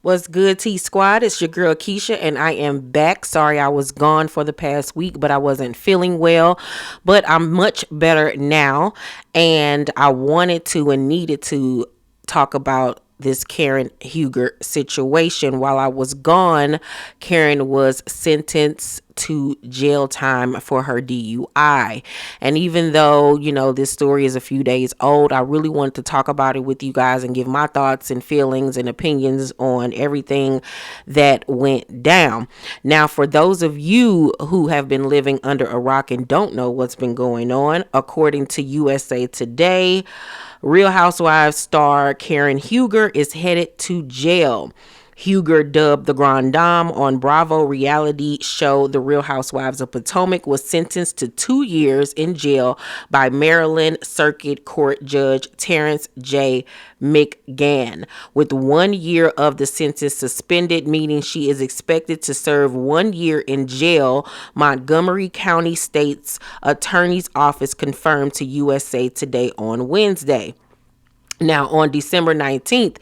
What's good, T Squad? It's your girl Keisha, and I am back. Sorry I was gone for the past week, but I wasn't feeling well. But I'm much better now, and I wanted to and needed to talk about this Karen Huger situation. While I was gone, Karen was sentenced to jail time for her DUI. And even though, this story is a few days old, I really wanted to talk about it with you guys and give my thoughts and feelings and opinions on everything that went down. Now, for those of you who have been living under a rock and don't know what's been going on, according to USA Today, Real Housewives star Karen Huger is headed to jail. Huger, dubbed the Grande on Bravo reality show The Real Housewives of Potomac, was sentenced to 2 years in jail by Maryland Circuit Court Judge Terrence J. McGann, with 1 year of the sentence suspended, meaning she is expected to serve 1 year in jail, Montgomery County State's Attorney's Office confirmed to USA Today on Wednesday. Now, on December 19th,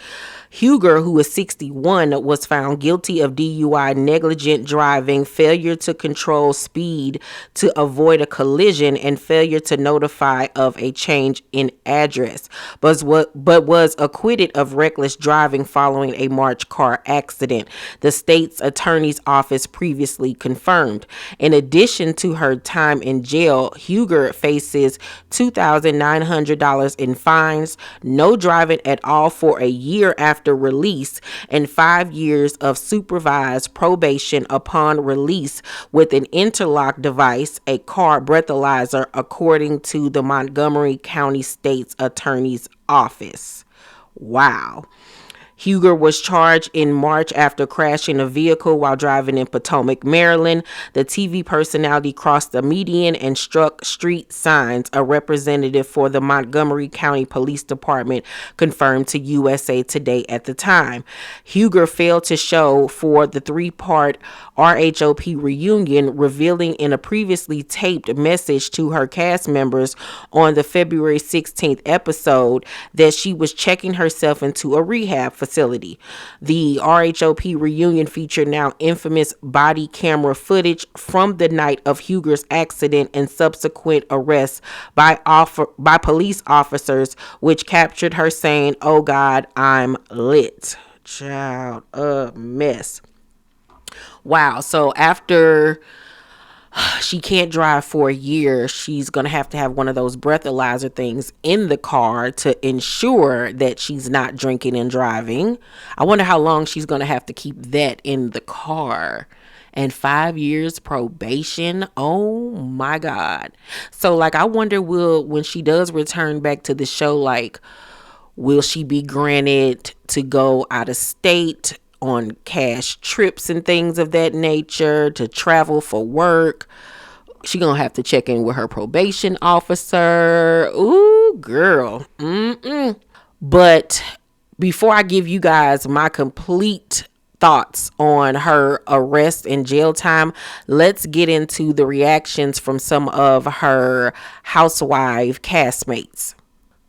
Huger, who is 61, was found guilty of DUI, negligent driving, failure to control speed to avoid a collision, and failure to notify of a change in address, but was acquitted of reckless driving following a March car accident, the state's attorney's office previously confirmed. In addition to her time in jail, Huger faces $2,900 in fines, no driving at all for a year after release, and 5 years of supervised probation upon release with an interlock device, a car breathalyzer, according to the Montgomery County State's Attorney's Office. Wow. Huger was charged in March after crashing a vehicle while driving in Potomac, Maryland. The TV personality crossed the median and struck street signs, a representative for the Montgomery County Police Department confirmed to USA Today at the time. Huger failed to show for the 3-part RHOP reunion, revealing in a previously taped message to her cast members on the February 16th episode that she was checking herself into a rehab facility. The RHOP reunion featured now infamous body camera footage from the night of Huger's accident and subsequent arrest by police officers, which captured her saying, "Oh God, I'm lit." Child, a mess. Wow. So after she can't drive for a year, she's going to have one of those breathalyzer things in the car to ensure that she's not drinking and driving. I wonder how long she's going to have to keep that in the car. And 5 years probation. Oh my God. So I wonder, when she does return back to the show, will she be granted to go out of state on cash trips and things of that nature, to travel for work? She gonna have to check in with her probation officer. Ooh, girl. But before I give you guys my complete thoughts on her arrest and jail time, let's get into the reactions from some of her housewife castmates.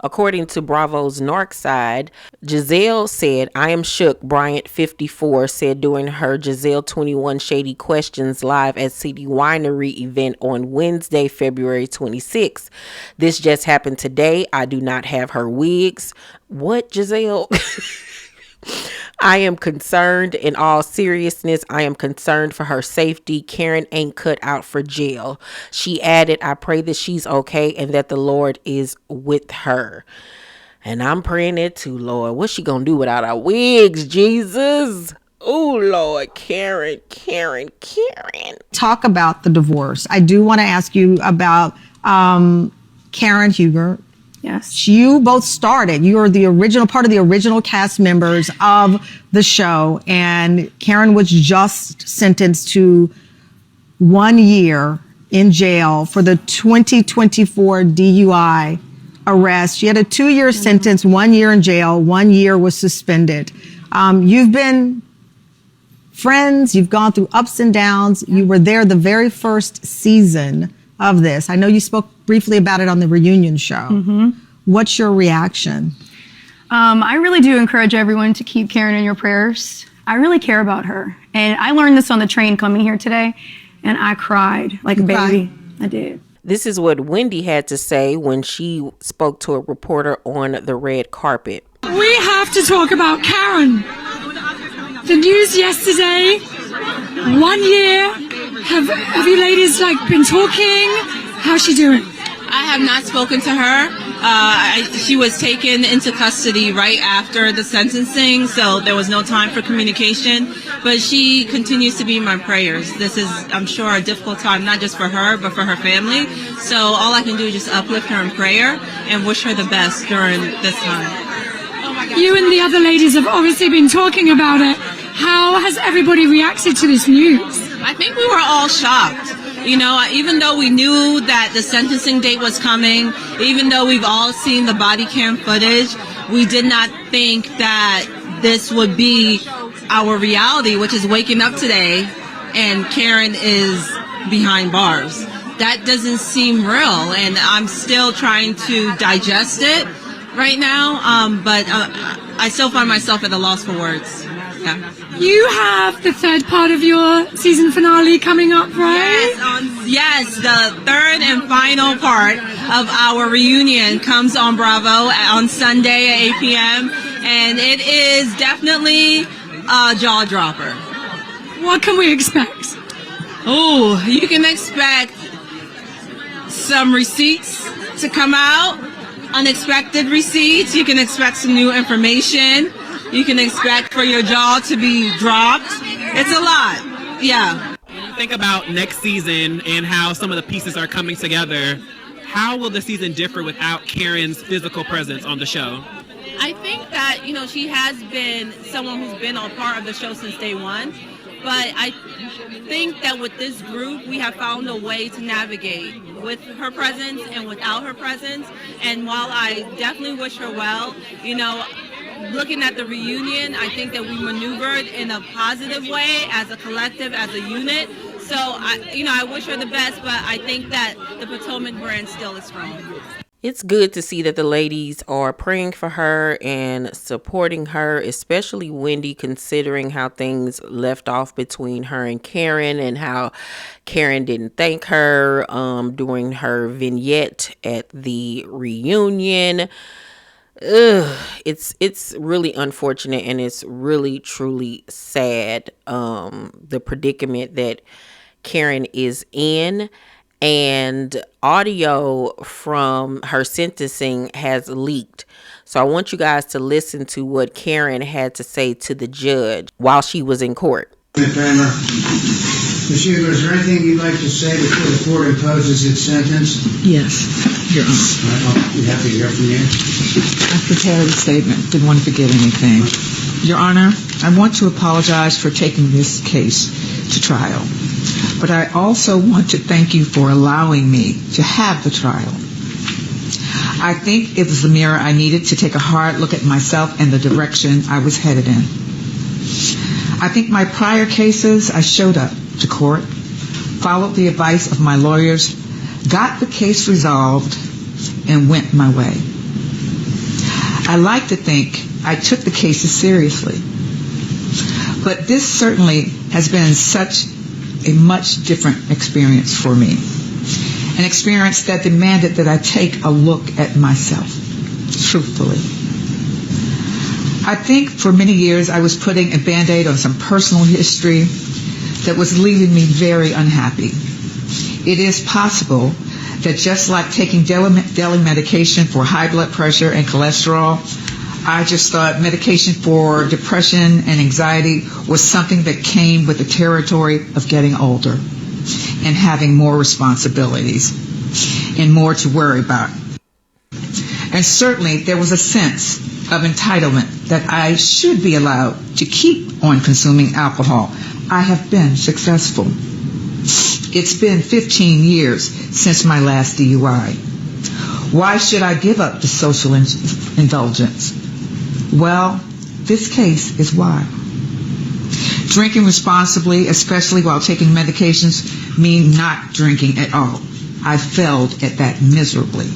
According to Bravo's Narc side, Giselle said, "I am shook," Bryant, 54, said during her Giselle 21 Shady Questions live at City Winery event on Wednesday, February 26. "This just happened today. I do not have her wigs." What, Giselle? "I am concerned. In all seriousness, I am concerned for her safety. Karen ain't cut out for jail." She added, "I pray that she's okay and that the Lord is with her." And I'm praying it too, Lord. What's she gonna do without our wigs, Jesus? Oh, Lord, Karen. Talk about the divorce. I do want to ask you about Karen Huger. Yes. You both started. You are the original part of the original cast members of the show, and Karen was just sentenced to 1 year in jail for the 2024 DUI arrest. She had a 2-year sentence, 1 year in jail, 1 year was suspended. You've been friends. You've gone through ups and downs. You were there the very first season of this. I know you spoke briefly about it on the reunion show. Mm-hmm. What's your reaction? I really do encourage everyone to keep Karen in your prayers. I really care about her. And I learned this on the train coming here today, and I cried like a baby. I did. This is what Wendy had to say when she spoke to a reporter on the red carpet. We have to talk about Karen. The news yesterday, 1 year. Have you ladies been talking? How's she doing? I have not spoken to her. She was taken into custody right after the sentencing, so there was no time for communication. But she continues to be in my prayers. This is, I'm sure, a difficult time, not just for her, but for her family. So all I can do is just uplift her in prayer and wish her the best during this time. You and the other ladies have obviously been talking about it. How has everybody reacted to this news? I think we were all shocked. You know, even though we knew that the sentencing date was coming, even though we've all seen the body cam footage, we did not think that this would be our reality, which is waking up today and Karen is behind bars. That doesn't seem real, and I'm still trying to digest it right now, but I still find myself at a loss for words. Yeah. You have the third part of your season finale coming up, right? Yes, the third and final part of our reunion comes on Bravo on Sunday at 8 p.m. And it is definitely a jaw dropper. What can we expect? Oh, you can expect some receipts to come out, unexpected receipts. You can expect some new information. You can expect for your jaw to be dropped. It's a lot. Yeah. When you think about next season and how some of the pieces are coming together, how will the season differ without Karen's physical presence on the show? I think that, you know, she has been someone who's been a part of the show since day one. But I think that with this group, we have found a way to navigate with her presence and without her presence. And while I definitely wish her well, you know, looking at the reunion, I think that we maneuvered in a positive way as a collective, as a unit. So, I wish her the best, but I think that the Potomac brand still is strong. It's good to see that the ladies are praying for her and supporting her, especially Wendy, considering how things left off between her and Karen and how Karen didn't thank her during her vignette at the reunion. It's really unfortunate, and it's really truly sad, the predicament that Karen is in. And audio from her sentencing has leaked. So I want you guys to listen to what Karen had to say to the judge while she was in court. Ms. Shugler, is there anything you'd like to say before the court imposes its sentence? Yes, Your Honor. I'll be happy to hear from you. I prepared a statement. Didn't want to forget anything. Your Honor, I want to apologize for taking this case to trial. But I also want to thank you for allowing me to have the trial. I think it was the mirror I needed to take a hard look at myself and the direction I was headed in. I think my prior cases, I showed up to court, followed the advice of my lawyers, got the case resolved, and went my way. I like to think I took the cases seriously. But this certainly has been such a much different experience for me. An experience that demanded that I take a look at myself, truthfully. I think for many years I was putting a Band-Aid on some personal history that was leaving me very unhappy. It is possible that just like taking daily medication for high blood pressure and cholesterol, I just thought medication for depression and anxiety was something that came with the territory of getting older and having more responsibilities and more to worry about. And certainly there was a sense of entitlement that I should be allowed to keep on consuming alcohol. I have been successful. It's been 15 years since my last DUI. Why should I give up the social indulgence? Well, this case is why. Drinking responsibly, especially while taking medications, mean not drinking at all. I failed at that miserably.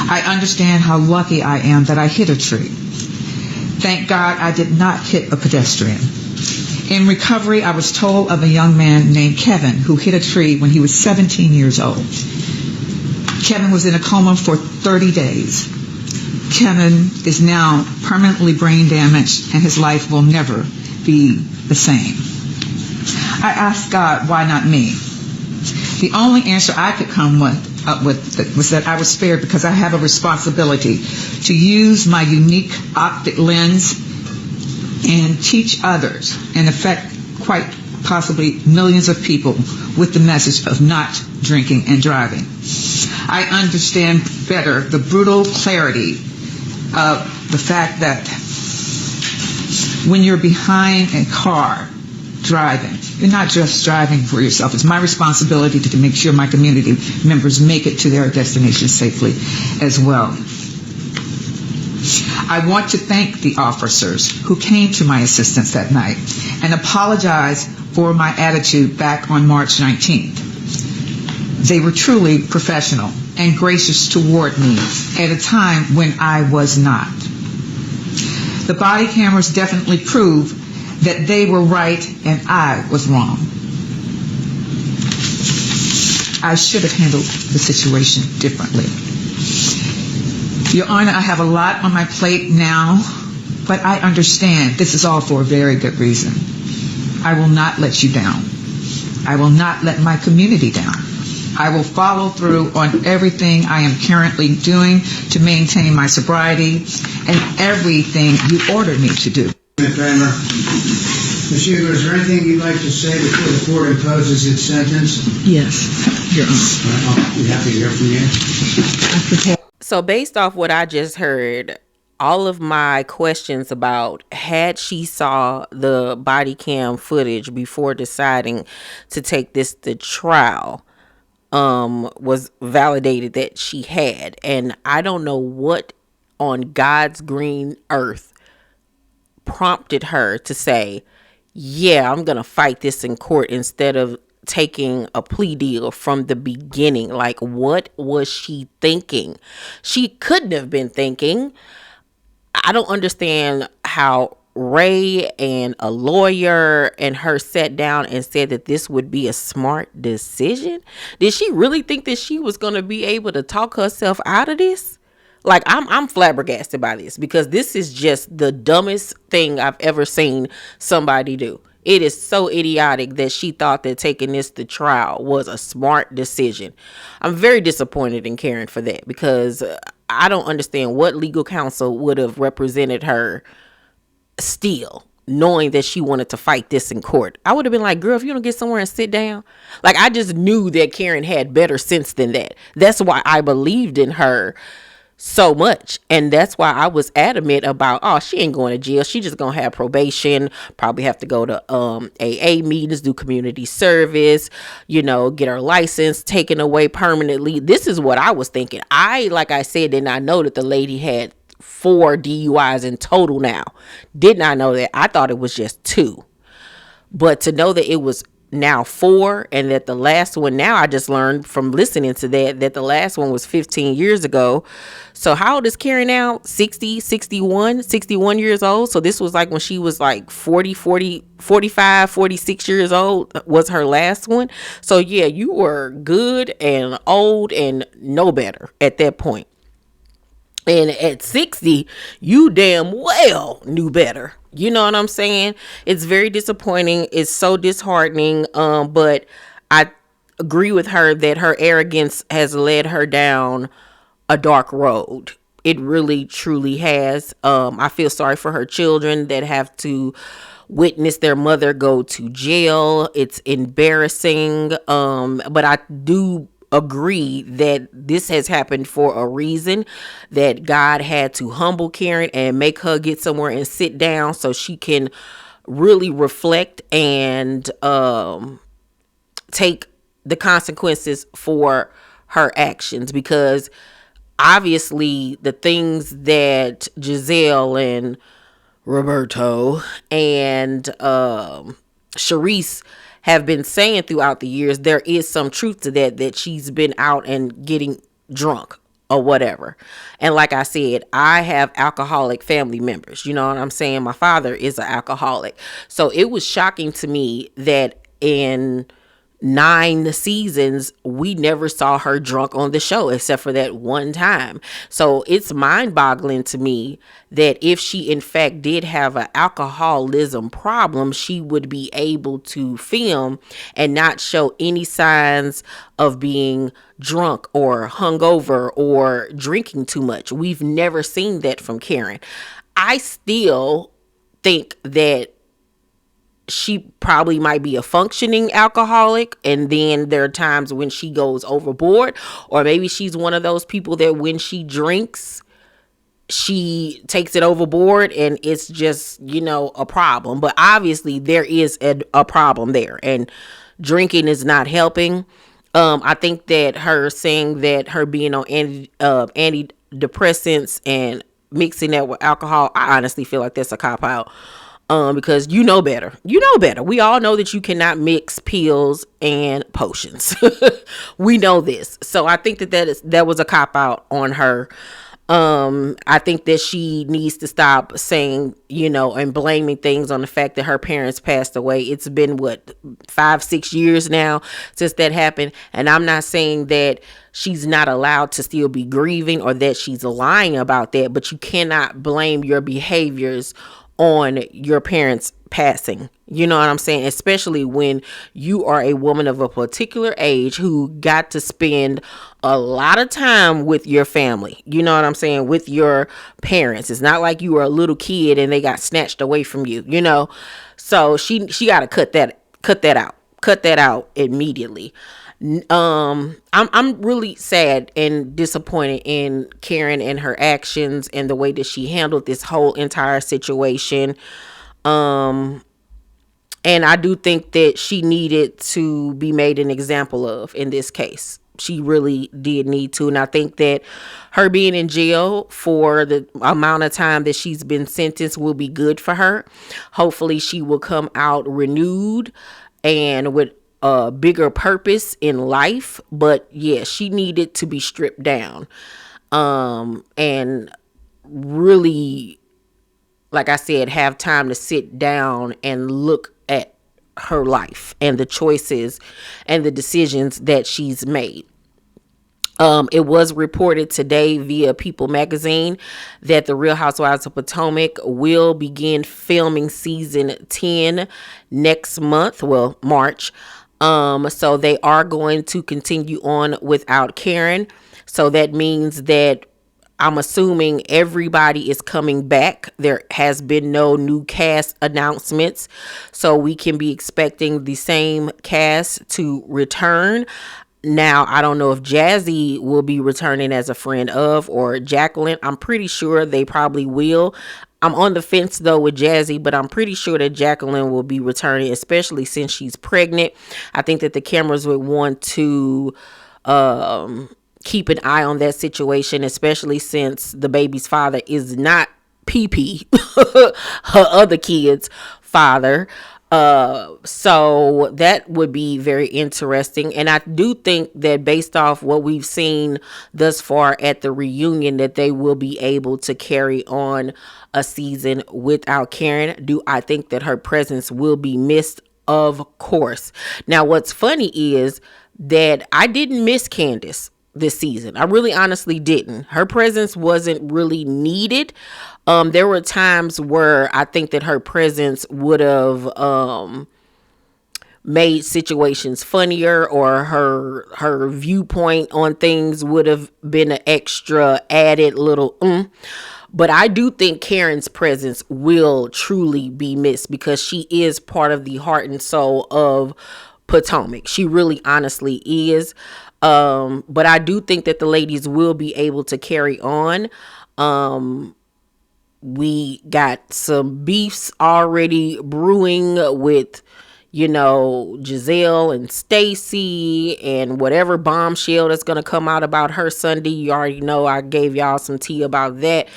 I understand how lucky I am that I hit a tree. Thank God I did not hit a pedestrian. In recovery, I was told of a young man named Kevin who hit a tree when he was 17 years old. Kevin was in a coma for 30 days. Kevin is now permanently brain damaged and his life will never be the same. I asked God, why not me? The only answer I could come up with was that I was spared because I have a responsibility to use my unique optic lens and teach others and affect quite possibly millions of people with the message of not drinking and driving. I understand better the brutal clarity of the fact that when you're behind a car driving, you're not just driving for yourself. It's my responsibility to make sure my community members make it to their destination safely as well. I want to thank the officers who came to my assistance that night and apologize for my attitude back on March 19th. They were truly professional and gracious toward me at a time when I was not. The body cameras definitely prove that they were right and I was wrong. I should have handled the situation differently. Your Honor, I have a lot on my plate now, but I understand this is all for a very good reason. I will not let you down. I will not let my community down. I will follow through on everything I am currently doing to maintain my sobriety and everything you ordered me to do. Ms. Kramer. Ms. Huber, is there anything you'd like to say before the court imposes its sentence? Yes, Your Honor. I'll be happy to hear from you. So based off what I just heard, all of my questions about had she saw the body cam footage before deciding to take this to trial was validated that she had. And I don't know what on God's green earth prompted her to say, yeah, I'm going to fight this in court instead of taking a plea deal from the beginning. Like, what was she thinking? She couldn't have been thinking. I don't understand how Ray and a lawyer and her sat down and said that this would be a smart decision. Did she really think that she was going to be able to talk herself out of this? Like, I'm flabbergasted by this because this is just the dumbest thing I've ever seen somebody do. It is so idiotic that she thought that taking this to trial was a smart decision. I'm very disappointed in Karen for that because I don't understand what legal counsel would have represented her still, knowing that she wanted to fight this in court. I would have been like, girl, if you don't get somewhere and sit down. Like, I just knew that Karen had better sense than that. That's why I believed in her so much. And that's why I was adamant about, oh, she ain't going to jail. She just gonna have probation, probably have to go to AA meetings, do community service, get her license taken away permanently. This is what I was thinking. Like I said, did not know that the lady had 4 DUIs in total now. Did not know that. I thought it was just 2. But to know that it was now 4 and that the last one, now I just learned from listening to that the last one was 15 years ago. So how old is Karen now? 61 years old. So this was like when she was like 45, 46 years old was her last one. So yeah, you were good and old and no better at that point. And at 60, you damn well knew better. You know what I'm saying? It's very disappointing. It's so disheartening. But I agree with her that her arrogance has led her down a dark road. It really, truly has. I feel sorry for her children that have to witness their mother go to jail. It's embarrassing. But I do agree that this has happened for a reason, that God had to humble Karen and make her get somewhere and sit down so she can really reflect and take the consequences for her actions, because obviously the things that Giselle and Roberto and Sharice have been saying throughout the years, there is some truth to that she's been out and getting drunk or whatever. And like I said, I have alcoholic family members. You know what I'm saying? My father is an alcoholic. So it was shocking to me that in 9 seasons, we never saw her drunk on the show except for that one time. So it's mind boggling to me that if she in fact did have an alcoholism problem, she would be able to film and not show any signs of being drunk or hungover or drinking too much. We've never seen that from Karen. I still think that she probably might be a functioning alcoholic, and then there are times when she goes overboard, or maybe she's one of those people that when she drinks she takes it overboard and it's just, a problem. But obviously there is a problem there, and drinking is not helping. I think that her saying that her being on antidepressants and mixing that with alcohol, I honestly feel like that's a cop out. Because you know better. We all know that you cannot mix pills and potions. We know this. So I think that was a cop out on her. I think that she needs to stop saying, and blaming things on the fact that her parents passed away. It's been 5-6 years now since that happened. And I'm not saying that she's not allowed to still be grieving or that she's lying about that, but you cannot blame your behaviors on your parents passing. You know what I'm saying? Especially when you are a woman of a particular age who got to spend a lot of time with your family. You know what I'm saying? With your parents. It's not like you were a little kid and they got snatched away from you, So she got to cut that out immediately. I'm really sad and disappointed in Karen and her actions and the way that she handled this whole entire situation. And I do think that she needed to be made an example of in this case. She really did need to. And I think that her being in jail for the amount of time that she's been sentenced will be good for her. Hopefully she will come out renewed and with a bigger purpose in life. But yeah, she needed to be stripped down. And really, like I said, have time to sit down and look at her life and the choices and the decisions that she's made. It was reported today via People magazine that the Real Housewives of Potomac will begin filming season 10 next month, March. So they are going to continue on without Karen. So that means that I'm assuming everybody is coming back. There has been no new cast announcements, so we can be expecting the same cast to return. Now, I don't know if Jazzy will be returning as a friend of, or Jacqueline. I'm pretty sure they probably will. I'm on the fence though with Jazzy, but I'm pretty sure that Jacqueline will be returning, especially since she's pregnant. I think that the cameras would want to keep an eye on that situation, especially since the baby's father is not PP, her other kid's father. So that would be very interesting. And I do think that based off what we've seen thus far at the reunion, that they will be able to carry on a season without Karen. Do I think that her presence will be missed? Of course. Now, what's funny is that I didn't miss Candace this season. I really honestly didn't. Her presence wasn't really needed. There were times where I think that her presence would have made situations funnier, or her viewpoint on things would have been an extra added little But I do think Karen's presence will truly be missed because she is part of the heart and soul of Potomac. She really honestly is. But I do think that the ladies will be able to carry on. We got some beefs already brewing with, Giselle and Stacy, and whatever bombshell that's going to come out about her Sunday. You already know I gave y'all some tea about that.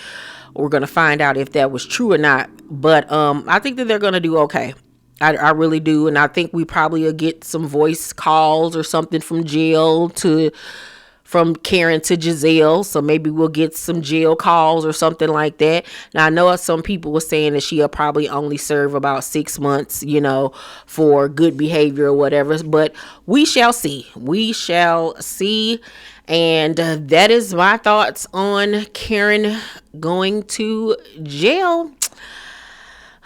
We're going to find out if that was true or not. But I think that they're going to do okay. I really do. And I think we probably will get some voice calls or something from jail to from Karen to Giselle. So maybe we'll get some jail calls or something like that. Now, I know some people were saying that she'll probably only serve about 6 months, for good behavior or whatever. But we shall see. We shall see. And that is my thoughts on Karen going to jail.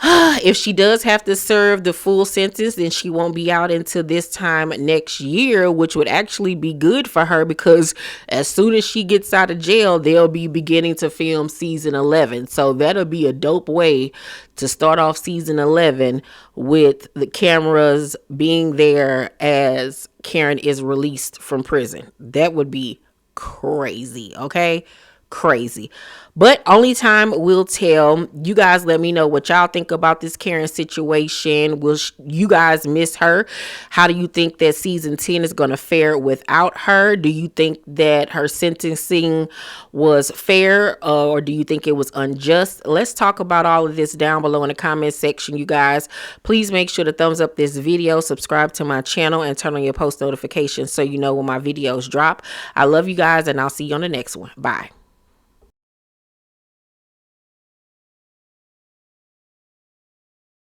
If she does have to serve the full sentence, then she won't be out until this time next year, which would actually be good for her, because as soon as she gets out of jail, they'll be beginning to film season 11. So that'll be a dope way to start off season 11, with the cameras being there as Karen is released from prison. That would be crazy. Okay. Crazy. But only time will tell. You guys let me know what y'all think about this Karen situation. Will you guys miss her? How do you think that season 10 is going to fare without her? Do you think that her sentencing was fair, or do you think it was unjust? Let's talk about all of this down below in the comment section, you guys. Please make sure to thumbs up this video, subscribe to my channel, and turn on your post notifications so you know when my videos drop. I love you guys, and I'll see you on the next one. Bye.